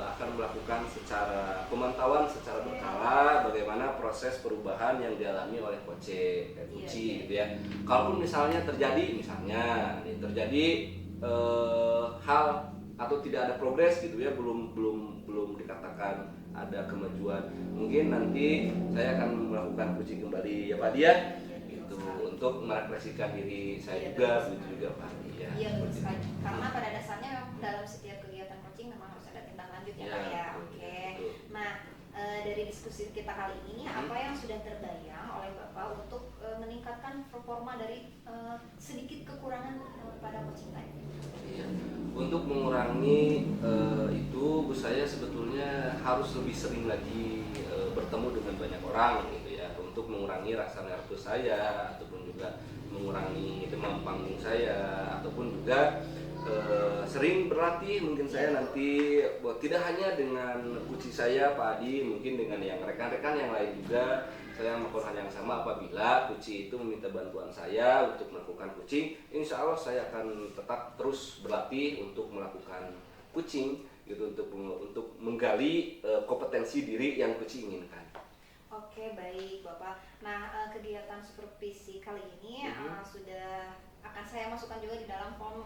S3: akan melakukan secara pemantauan secara berkala bagaimana proses perubahan yang dialami oleh kucing gitu ya. Kalaupun misalnya terjadi hal atau tidak ada progres gitu ya, belum dikatakan ada kemajuan, mungkin nanti saya akan melakukan kucing kembali ya Pak Dia gitu, untuk merefleksikan diri saya juga begitu juga Pak Dia.
S2: Iya betul sekali. Karena pada dasarnya dalam setiap kegiatan coaching memang harus ada tindak lanjut ya Pak ya. Oke. Nah, dari diskusi kita kali ini apa yang sudah terbayang oleh Bapak untuk meningkatkan performa dari sedikit kekurangan pada coaching tadi?
S3: Iya. Untuk mengurangi itu, saya sebetulnya harus lebih sering lagi bertemu dengan banyak orang gitu ya, untuk mengurangi rasa nervous saya, ataupun juga mengurangi demam panggung saya, ataupun juga sering berlatih. Mungkin saya nanti tidak hanya dengan kucing saya Pak Adi, mungkin dengan yang rekan-rekan yang lain juga saya melakukan hal yang sama. Apabila kucing itu meminta bantuan saya untuk melakukan kucing, insya Allah saya akan tetap terus berlatih untuk melakukan kucing gitu, untuk menggali kompetensi diri yang kucing inginkan.
S2: Oke, baik Bapak. Nah, kegiatan supervisi kali ini sudah akan saya masukkan juga di dalam form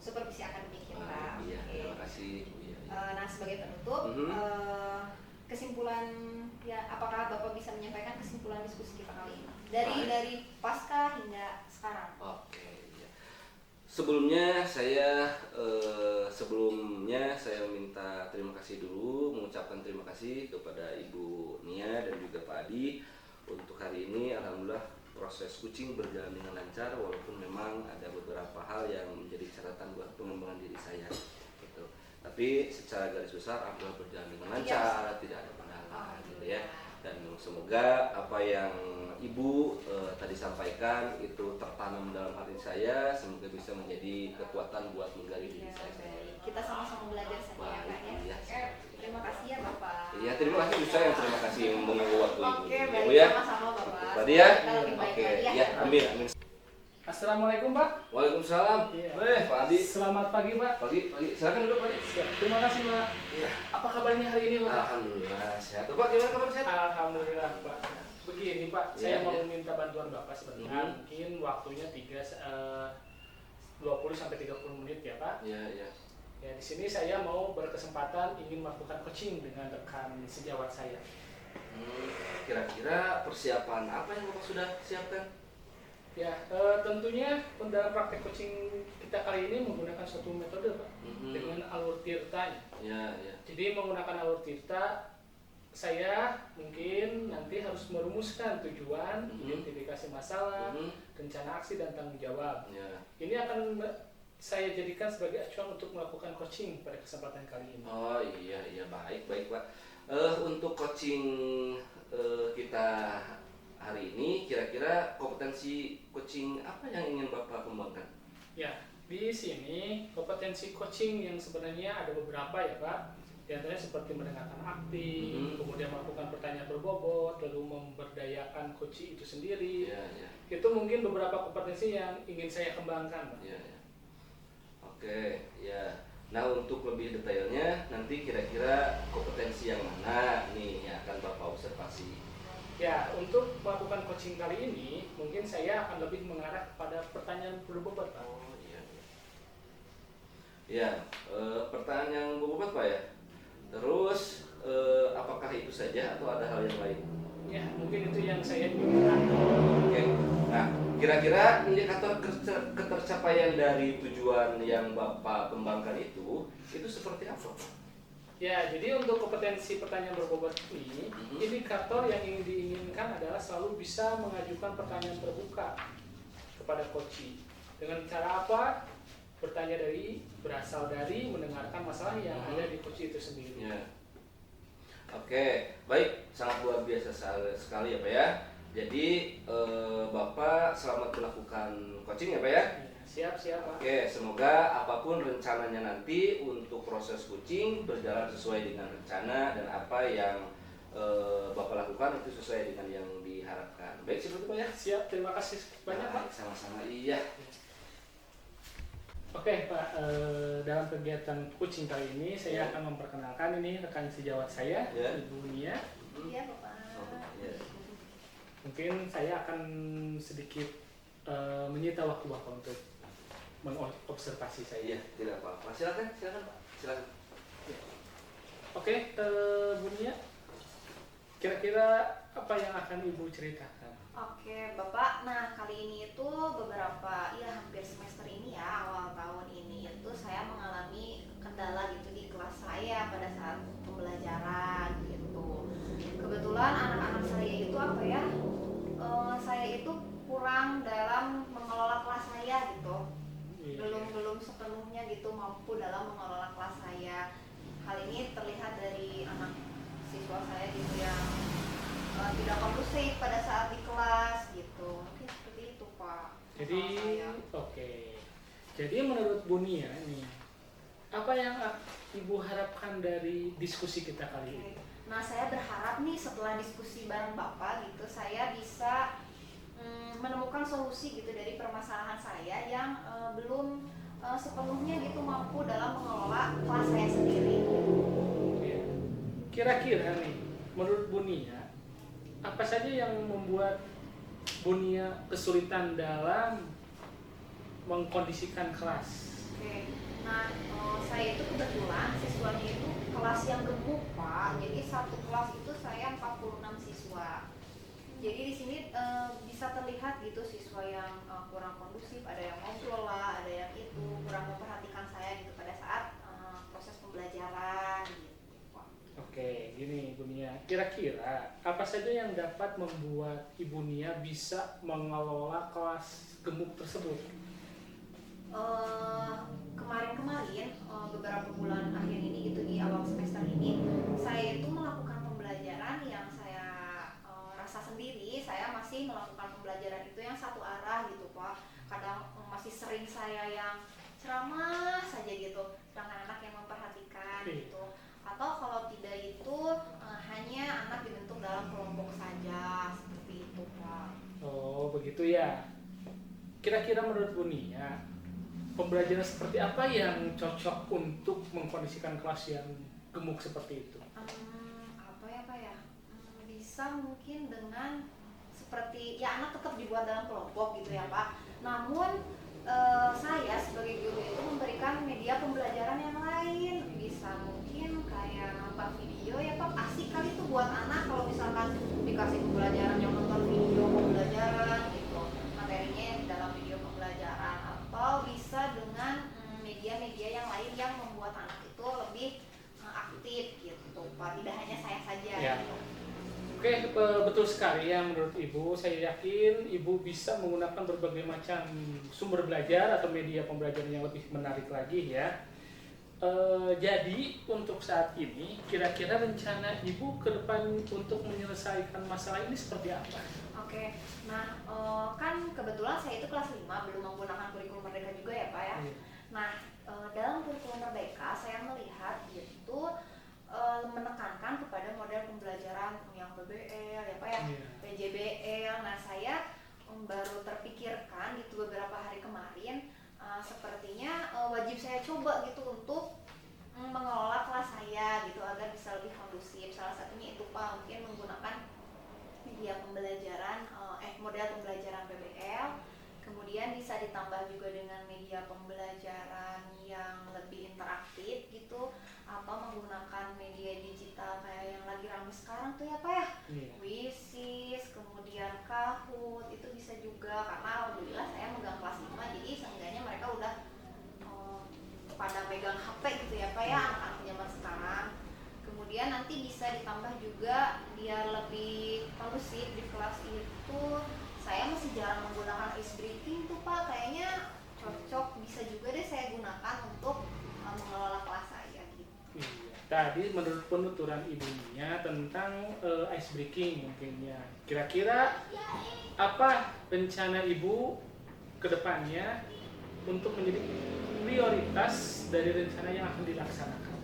S2: supervisi akademik kita.
S3: Iya, terima kasih.
S2: Nah, sebagai penutup, kesimpulan ya, apakah Bapak bisa menyampaikan kesimpulan diskusi kita kali ini dari pasca hingga sekarang?
S3: Oke, ya. Sebelumnya saya minta terima kasih dulu, mengucapkan terima kasih kepada Ibu Nia dan juga Pak Adi untuk hari ini. Alhamdulillah proses kucing berjalan dengan lancar, walaupun memang ada beberapa hal yang menjadi catatan buat pengembangan diri saya gitu. Tapi secara garis besar alhamdulillah berjalan dengan lancar, tidak ada kendala gitu ya. Dan semoga apa yang Ibu tadi sampaikan itu tertanam dalam hati saya, semoga bisa menjadi kekuatan buat menggali diri saya sendiri.
S2: Kita sama-sama belajar saja ya Pak ya. Terima kasih ya Bapak.
S3: Iya, terima kasih Ustaz, yang terima kasih mengganggu waktu Ibu.
S2: Oke, baik,
S3: Ibu ya.
S2: sama-sama Bapak.
S3: Tadi ya.
S2: Kita lebih baik
S3: Oke,
S2: lagi
S3: ya, amin.
S1: Assalamualaikum Pak.
S3: Waalaikumsalam. Pak Adi.
S1: Selamat pagi Pak.
S3: Pagi. Silakan duduk Pak Adi.
S1: Terima kasih Pak.
S3: Iya.
S1: Apa kabarnya hari ini Pak?
S3: Alhamdulillah sehat. Pak, gimana kabar sehat?
S1: Alhamdulillah Pak. Begini Pak, saya mau meminta bantuan Bapak sebentar. Mungkin waktunya 20 sampai 30 menit ya Pak.
S3: Iya.
S1: Ya, di sini saya mau berkesempatan ingin melakukan coaching dengan rekan sejawat saya.
S3: Kira-kira persiapan apa yang Bapak sudah siapkan?
S1: Ya, tentunya dalam praktek coaching kita kali ini menggunakan suatu metode Pak, dengan alur tirta.
S3: Ya.
S1: Jadi menggunakan alur tirta, saya mungkin nanti harus merumuskan tujuan, identifikasi masalah, rencana aksi dan tanggung jawab.
S3: Ya.
S1: Ini akan saya jadikan sebagai acuan untuk melakukan coaching pada kesempatan kali ini.
S3: Oh iya, baik Pak. Untuk coaching kita hari ini, kira-kira kompetensi coaching apa yang ingin Bapak kembangkan?
S1: Ya, di sini kompetensi coaching yang sebenarnya ada beberapa ya Pak. Di antaranya seperti mendengarkan aktif, kemudian melakukan pertanyaan berbobot, lalu memberdayakan coaching itu sendiri.
S3: Ya.
S1: Itu mungkin beberapa kompetensi yang ingin saya kembangkan Pak.
S3: Ya. Oke, ya. Nah, untuk lebih detailnya nanti kira-kira kompetensi yang mana nih yang akan Bapak observasi?
S1: Ya, untuk melakukan coaching kali ini mungkin saya akan lebih mengarah kepada pertanyaan berbobot Pak.
S3: Oh iya. Ya, pertanyaan yang berbobot Pak ya. Terus apakah itu saja atau ada hal yang lain?
S1: Ya, mungkin itu yang saya inginkan.
S3: Oke. Nah, kira-kira indikator ketercapaian dari tujuan yang Bapak kembangkan itu seperti apa Pak?
S1: Ya, jadi untuk kompetensi pertanyaan berbobot ini, indikator yang ingin diinginkan adalah selalu bisa mengajukan pertanyaan terbuka kepada coaching. Dengan cara apa? Berasal dari mendengarkan masalah yang ada di coaching itu sendiri.
S3: Ya. Oke, baik, sangat luar biasa sekali ya Pak ya. Jadi Bapak selamat melakukan coaching ya Pak ya.
S1: Siap Pak.
S3: Oke, semoga apapun rencananya nanti untuk proses coaching berjalan sesuai dengan rencana dan apa yang Bapak lakukan itu sesuai dengan yang diharapkan. Baik, seperti itu Pak ya.
S1: Siap, terima kasih banyak Pak.
S3: Sama-sama, iya.
S1: Oke Pak, dalam kegiatan coaching kali ini saya akan memperkenalkan ini rekan sejawat saya, Ibu Nia.
S2: Iya Bapak.
S1: Mungkin saya akan sedikit menyita waktu Bapak untuk mengobservasi saya.
S3: Iya, tidak apa-apa. Silakan Pak. Silakan.
S1: Oke, Bu Nia, kira-kira apa yang akan Ibu ceritakan?
S2: Oke Bapak, nah kali ini itu beberapa, ya hampir semester ini ya, awal tahun ini itu saya mengalami kendala gitu di kelas saya pada saat pembelajaran gitu. Kebetulan anak-anak saya itu apa ya, saya itu kurang dalam mengelola kelas saya gitu. Belum sepenuhnya gitu mampu dalam mengelola kelas saya. Hal ini terlihat dari anak siswa saya gitu yang tidak kondusif pada saat di kelas gitu. Mungkin seperti itu Pak.
S1: Jadi oke. Jadi menurut Bu Nia nih, apa yang Ibu harapkan dari diskusi kita kali ini?
S2: Nah saya berharap nih setelah diskusi bareng Bapak gitu, saya bisa menemukan solusi gitu dari permasalahan saya yang belum sepenuhnya gitu mampu dalam mengelola kelas saya sendiri.
S1: Ya. Kira-kira nih, menurut Bu Nia, apa saja yang membuat Bu Nia kesulitan dalam mengkondisikan kelas?
S2: Oke. Nah, saya itu kebetulan siswanya itu kelas yang gemuk Pak. Jadi satu kelas itu saya 46 siswa. Jadi di sini bisa terlihat gitu siswa yang kurang kondusif, ada yang ngobrol lah, ada yang itu kurang memperhatikan saya gitu pada saat proses pembelajaran gitu.
S1: Oke, gini Ibu Nia, kira-kira apa saja yang dapat membuat Ibu Nia bisa mengelola kelas gemuk tersebut?
S2: Kemarin-kemarin beberapa bulan akhir ini gitu di awal semester ini saya itu melakukan pembelajaran yang saya rasa sendiri. Saya masih melakukan pembelajaran itu yang satu arah gitu Pak. Kadang masih sering saya yang ceramah saja gitu, sedangkan anak yang memperhatikan gitu. Atau kalau tidak itu hanya anak dibentuk dalam kelompok saja, seperti itu Pak.
S1: Oh, begitu ya. Kira-kira menurut Bu Nia, pembelajaran seperti apa yang cocok untuk mengkondisikan kelas yang gemuk seperti itu?
S2: Apa ya Pak ya? Bisa mungkin dengan seperti ya anak tetap dibuat dalam kelompok gitu ya Pak. Namun saya sebagai guru itu memberikan media pembelajaran yang lain. Bisa mungkin kayak nonton video ya Pak. Asik kali tuh buat anak kalau misalkan dikasih pembelajaran yang nonton video pembelajaran gitu. Materinya yang di dalam video pembelajaran, atau bisa dengan media-media yang lain yang membuat anak itu lebih aktif gitu Pak. Tidak hanya saya saja
S1: Ya.
S2: gitu.
S1: Oke, betul sekali ya menurut Ibu. Saya yakin Ibu bisa menggunakan berbagai macam sumber belajar atau media pembelajaran yang lebih menarik lagi ya. Jadi untuk saat ini, kira-kira rencana Ibu ke depan untuk menyelesaikan masalah ini seperti apa?
S2: Oke, nah kan kebetulan saya itu kelas 5 belum menggunakan kurikulum merdeka juga ya Pak ya. Nah dalam kurikulum merdeka saya melihat itu menekankan kepada model pembelajaran yang PBL ya Pak ya, PJBL. Nah saya baru terpikirkan gitu beberapa hari kemarin, sepertinya wajib saya coba gitu untuk mengelola kelas saya gitu agar bisa lebih kondusif. Salah satunya itu Pak, mungkin menggunakan media pembelajaran, model pembelajaran PBL. Kemudian bisa ditambah juga dengan media pembelajaran yang lebih interaktif gitu, atau menggunakan media digital kayak yang lagi ramai sekarang tuh ya Pak ya, Wisis, kemudian Kahoot, itu bisa juga. Karena alhamdulillah saya megang kelas 5, jadi seenggaknya mereka udah pada megang HP gitu ya Pak ya, anak-anak zaman sekarang. Kemudian nanti bisa ditambah juga biar lebih kondusif di kelas itu, saya masih jarang menggunakan ice breaking tuh Pak. Kayaknya cocok, bisa juga deh saya gunakan untuk mengelola kelas saya gitu.
S1: Iya. Tadi menurut penuturan Ibunya tentang ice breaking mungkin ya. Kira-kira apa rencana Ibu ke depannya untuk menjadi prioritas dari rencana yang akan dilaksanakan?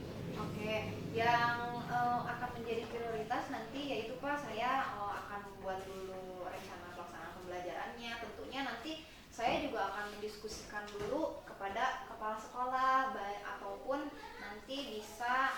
S2: Oke, yang akan menjadi prioritas nanti yaitu Pak, saya akan membuat dulu rencana pelaksanaan pembelajarannya. Tentunya nanti saya juga akan mendiskusikan dulu kepada kepala kepala sekolah, ataupun nanti bisa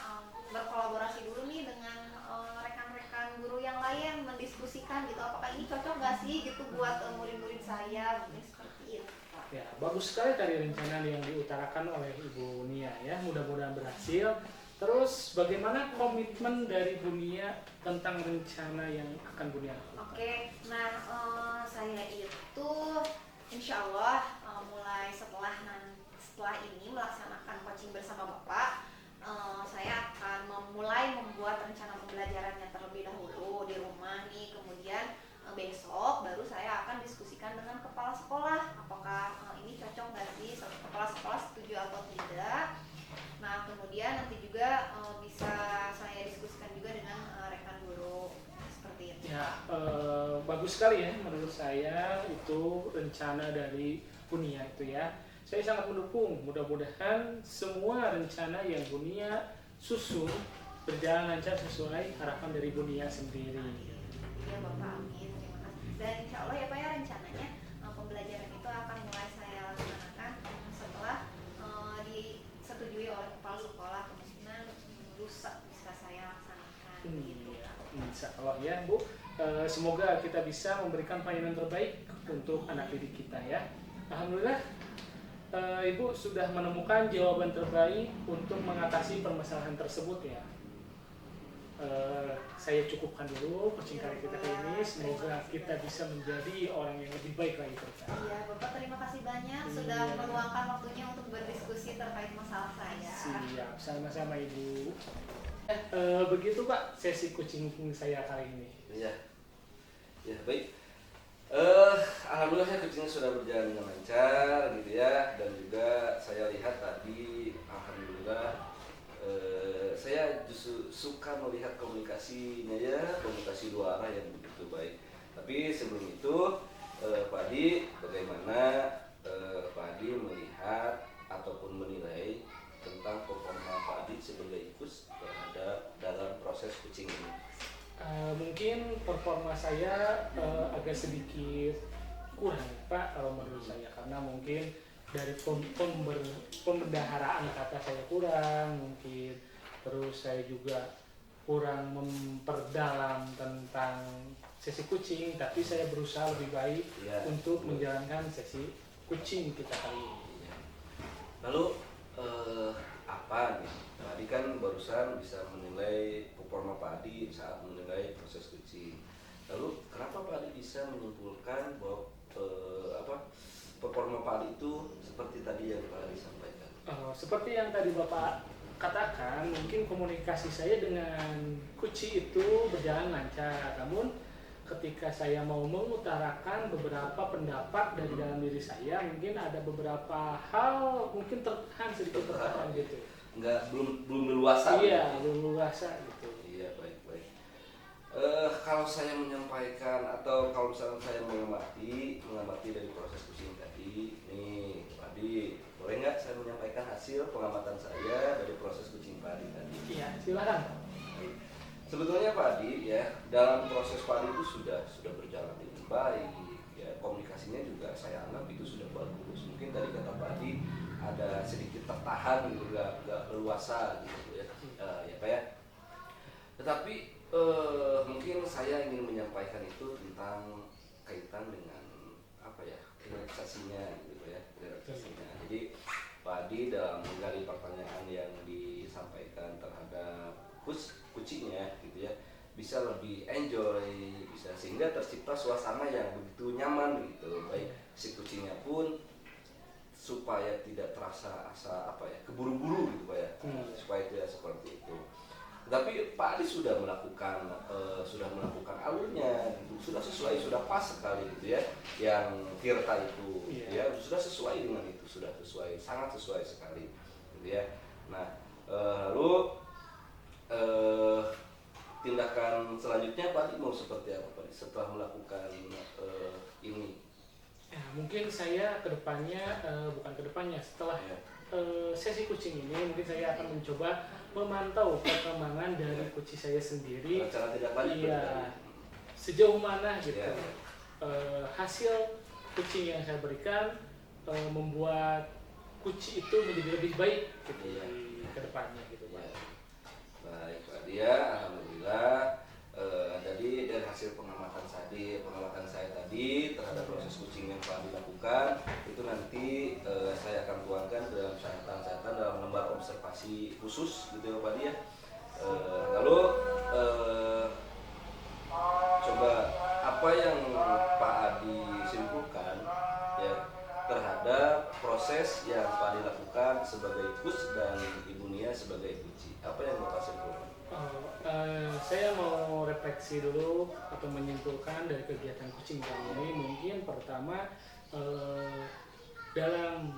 S2: berkolaborasi dulu nih dengan rekan-rekan guru yang lain, mendiskusikan gitu apakah ini cocok nggak sih gitu buat murid-murid saya, mungkin seperti itu.
S1: Ya, bagus sekali tadi rencana yang diutarakan oleh Ibu Nia ya, mudah-mudahan berhasil. Terus bagaimana komitmen dari Bu Nia tentang rencana yang akan Bu Nia lakukan?
S2: Oke, nah saya itu insya Allah mulai setelah ini melaksanakan coaching bersama Bapak, saya akan memulai membuat rencana pembelajarannya terlebih dahulu di rumah nih, kemudian besok baru saya akan diskusikan dengan kepala sekolah apakah ini cocok nggak sih, kepala sekolah setuju atau tidak. Nah kemudian nanti juga bisa saya diskusikan juga dengan rekan guru seperti itu.
S1: Ya, bagus sekali ya menurut saya itu rencana dari Bu Nia itu ya. Saya sangat mendukung, mudah-mudahan semua rencana yang Bu Nia susun berjalan lancar sesuai harapan dari Bu Nia sendiri.
S2: Ya Bapak, amin, terima kasih. Dan insya Allah ya Pak ya, rencananya pembelajaran itu akan mulai saya laksanakan setelah disetujui oleh kepala sekolah, kemungkinan lusa bisa saya laksanakan gitu.
S1: Insya Allah ya Bu, semoga kita bisa memberikan pelayanan terbaik untuk anak didik kita ya. Alhamdulillah Ibu sudah menemukan jawaban terbaik untuk mengatasi permasalahan tersebut ya. Saya cukupkan dulu percingkaran kita kali ini. Semoga kita bisa menjadi orang yang lebih baik lagi ke depan.
S2: Iya Bapak, terima kasih banyak sudah meluangkan waktunya untuk berdiskusi terkait masalah saya.
S1: Siap, sama-sama Ibu. Begitu Pak sesi coaching saya kali ini.
S3: Ya, ya baik. Alhamdulillah ya coachingnya sudah berjalan dengan lancar gitu ya, dan juga saya lihat tadi alhamdulillah saya justru suka melihat komunikasinya ya, komunikasi dua arah yang begitu baik. Tapi sebelum itu Pak Adi, bagaimana Pak Adi melihat ataupun menilai tentang performa Pak Adi sebagai coach terhadap dalam proses coaching ini?
S1: Mungkin performa saya agak sedikit kurang Pak kalau menurut saya, karena mungkin dari pembendaharaan kata saya kurang mungkin, terus saya juga kurang memperdalam tentang sesi coaching, tapi saya berusaha lebih baik
S3: Ya,
S1: untuk menjalankan sesi coaching kita kali ini.
S3: Ya. Lalu apa nih? Pak Adi kan barusan bisa menilai performa Pak Adi saat menilai proses coaching. Lalu kenapa Pak Adi bisa menyimpulkan bahwa performa Pak Adi itu seperti tadi yang Pak Adi sampaikan?
S1: Seperti yang tadi Bapak katakan, mungkin komunikasi saya dengan coach itu berjalan lancar. Namun ketika saya mau mengutarakan beberapa pendapat dari dalam diri saya, mungkin ada beberapa hal mungkin sedikit tertahan gitu.
S3: Belum leluasa.
S1: Iya, belum luasa gitu.
S3: Iya, baik. Kalau saya menyampaikan atau kalau misalnya saya mengamati dari proses coaching tadi, nih Pak Adi, boleh nggak saya menyampaikan hasil pengamatan saya dari proses coaching Pak Adi tadi?
S1: Iya, silakan.
S3: Sebetulnya Pak Adi ya, dalam proses Pak Adi itu sudah berjalan dengan baik ya, komunikasinya juga saya anggap itu sudah bagus. Mungkin tadi kata Pak Adi ada sedikit tertahan gitu, gak leluasa gitu ya, ya Pak ya. Tetapi mungkin saya ingin menyampaikan itu tentang kaitan dengan apa ya, relaksasinya gitu ya, relaksasinya. Jadi Pak Adi dalam menggali pertanyaan yang disampaikan terhadap coachingnya gitu ya, bisa lebih enjoy, bisa sehingga tercipta suasana yang begitu nyaman gitu, baik si coachingnya pun supaya tidak terasa keburu-buru gitu Pak ya, supaya tidak seperti itu. Tapi Pak Adi sudah melakukan alurnya gitu, sudah sesuai, sudah pas sekali gitu ya, yang Tirta itu gitu ya, sudah sesuai dengan itu, sudah sesuai, sangat sesuai sekali gitu ya. Nah lalu tindakan selanjutnya Pak Adi mau seperti apa Pak Adi setelah melakukan ini?
S1: Ya, mungkin saya setelah sesi coaching ini mungkin saya akan mencoba memantau perkembangan dari coach saya sendiri.
S3: Cara tidak lanjut.
S1: Iya, sejauh mana gitu hasil coaching yang saya berikan membuat kuci itu menjadi lebih baik gitu
S3: Iya.
S1: di kedepannya gitu Pak.
S3: Ya. Baik Pak Dia, alhamdulillah. Jadi dari hasil pengamatan saya tadi terhadap proses kucing yang telah dilakukan itu nanti saya akan tuangkan dalam catatan dalam lembar observasi khusus gitu ya Pak Dia. Lalu coba apa yang Pak Adi simpulkan ya terhadap proses yang Pak Adi lakukan sebagai kus dan Ibu Nia sebagai kuci, apa yang Bapak simpulkan?
S1: Saya mau refleksi dulu atau menyimpulkan dari kegiatan kucing kali ini. Mungkin pertama dalam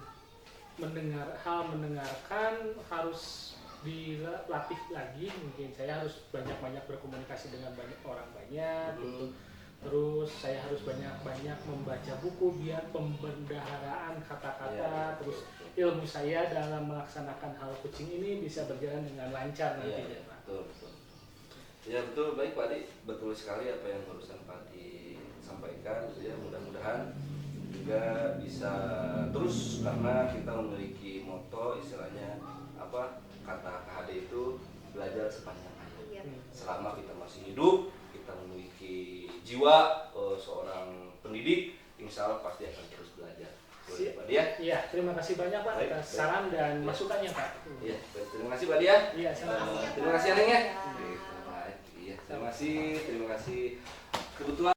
S1: mendengarkan harus dilatih lagi. Mungkin saya harus banyak-banyak berkomunikasi dengan banyak orang banyak gitu. Terus saya harus banyak-banyak membaca buku biar pembendaharaan kata-kata, terus ilmu saya dalam melaksanakan hal kucing ini bisa berjalan dengan lancar nantinya.
S3: Betul. Ya betul, baik Pak Adi, betul sekali apa yang barusan Pak Adi sampaikan. Ya mudah-mudahan juga bisa terus, karena kita memiliki moto istilahnya apa, kata KHD itu belajar sepanjang hayat.
S2: Iya.
S3: Selama kita masih hidup, kita memiliki jiwa seorang pendidik, insya Allah pasti akan terus belajar. Boleh Pak Dia?
S1: Iya, terima kasih banyak Pak
S3: Baik,
S1: atas
S3: baik.
S1: saran dan
S3: Ya.
S1: masukannya Pak.
S3: Iya, terima kasih Pak Dia.
S1: Iya, sama-sama.
S3: Terima kasih Aneng ya.
S2: Ya.
S3: Baik, iya, terima kasih. Kebetulan